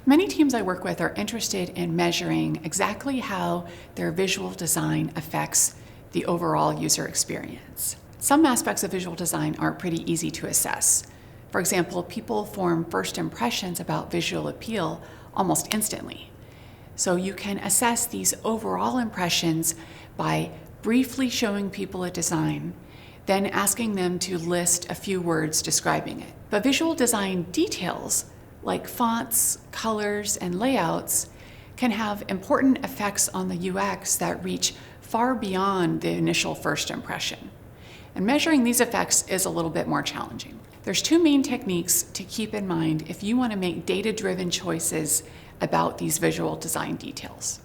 Many teams I work with are interested in measuring exactly how their visual design affects the overall user experience. Some aspects of visual design are pretty easy to assess. For example, people form first impressions about visual appeal almost instantly. So you can assess these overall impressions by briefly showing people a design, then asking them to list a few words describing it. But visual design details, like fonts, colors, and layouts, can have important effects on the UX that reach far beyond the initial first impression. And measuring these effects is a little bit more challenging. There's two main techniques to keep in mind if you want to make data-driven choices about these visual design details.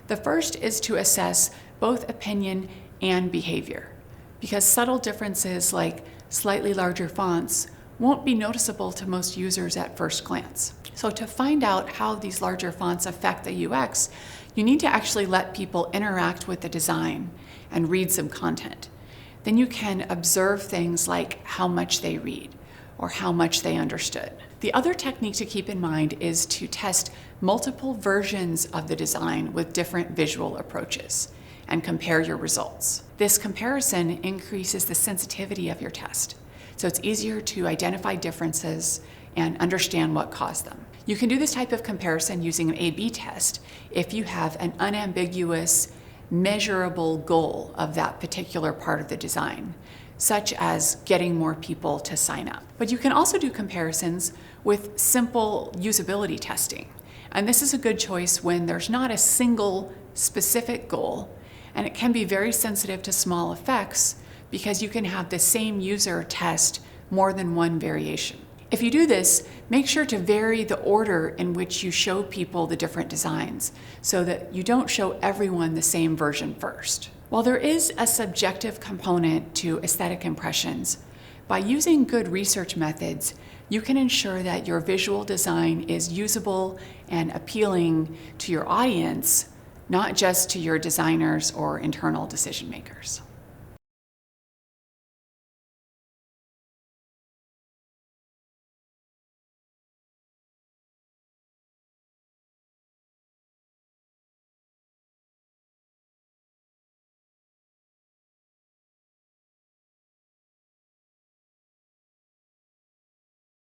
The first is to assess both opinion and behavior, because subtle differences like slightly larger fonts won't be noticeable to most users at first glance. So to find out how these larger fonts affect the UX, you need to actually let people interact with the design and read some content. Then you can observe things like how much they read or how much they understood. The other technique to keep in mind is to test multiple versions of the design with different visual approaches and compare your results. This comparison increases the sensitivity of your test, so it's easier to identify differences and understand what caused them. You can do this type of comparison using an A/B test if you have an unambiguous, measurable goal of that particular part of the design, such as getting more people to sign up. But you can also do comparisons with simple usability testing. And this is a good choice when there's not a single specific goal, and it can be very sensitive to small effects because you can have the same user test more than one variation. If you do this, make sure to vary the order in which you show people the different designs so that you don't show everyone the same version first. While there is a subjective component to aesthetic impressions, by using good research methods, you can ensure that your visual design is usable and appealing to your audience, not just to your designers or internal decision makers.